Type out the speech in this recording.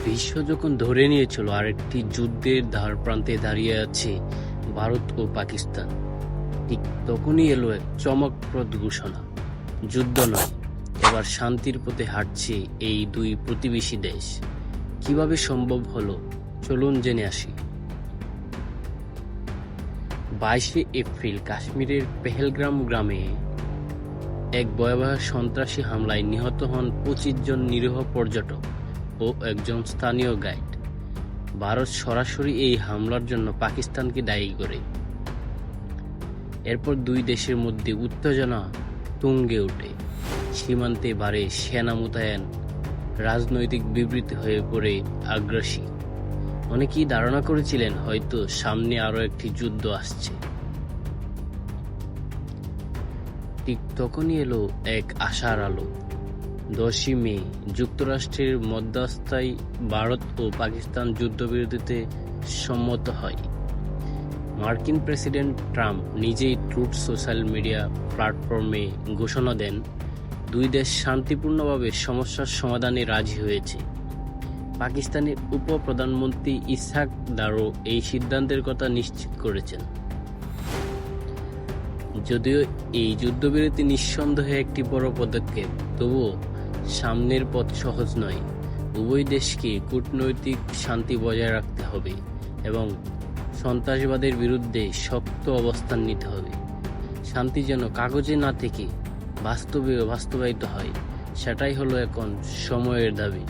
বিশ্ব যখন ধরে নিয়েছিল আরেকটি যুদ্ধের ধার প্রান্তে দাঁড়িয়ে আছে ভারত ও পাকিস্তান, ঠিক তখনই এলো এক চমকপ্রদ ঘোষণা। যুদ্ধ নয়, এবার শান্তির পথে হাঁটছে এই দুই প্রতিবেশী দেশ। কিভাবে সম্ভব হলো, চলুন জেনে আসি। 22 এপ্রিল কাশ্মীরের পেহেলগ্রাম গ্রামে এক ভয়াবহ সন্ত্রাসী হামলায় নিহত হন 25 জন নিরীহ পর্যটক ও একজন স্থানীয় গাইড। ভারত সরাসরি এই হামলার জন্য পাকিস্তানকে দায়ী করে। এরপর দুই দেশের মধ্যে উত্তেজনা তুঙ্গে ওঠে, সীমান্তে বাড়ে সেনা মোতায়েন, রাজনৈতিক বিবৃতি হয়ে পড়ে আগ্রাসী। অনেকেই ধারণা করেছিলেন হয়তো সামনে আরও একটি যুদ্ধ আসছে। ঠিক তখনই এলো এক আশার আলো। 10 মে যুক্তরাষ্ট্রের মধ্যস্থায় ভারত ও পাকিস্তান যুদ্ধবিরতিতে সম্মত হয়। মার্কিন প্রেসিডেন্ট ট্রাম্প নিজেই ট্রুথ সোশ্যাল মিডিয়া প্ল্যাটফর্মে ঘোষণা দেন, দুই দেশ শান্তিপূর্ণভাবে সমস্যার সমাধানে রাজি হয়েছে। পাকিস্তানের উপপ্রধানমন্ত্রী ইসহাক দারও এই সিদ্ধান্তের কথা নিশ্চিত করেছেন। যদিও এই যুদ্ধবিরতি নিঃসন্দেহে একটি বড় পদক্ষেপ, তবুও সামনের পথ সহজ নয়। উভয় দেশকে কূটনৈতিক শান্তি বজায় রাখতে হবে এবং সন্ত্রাসবাদের বিরুদ্ধে শক্ত অবস্থান নিতে হবে। শান্তি যেন কাগজে না থেকে বাস্তবেও বাস্তবায়িত হয়, সেটাই হলো এখন সময়ের দাবি।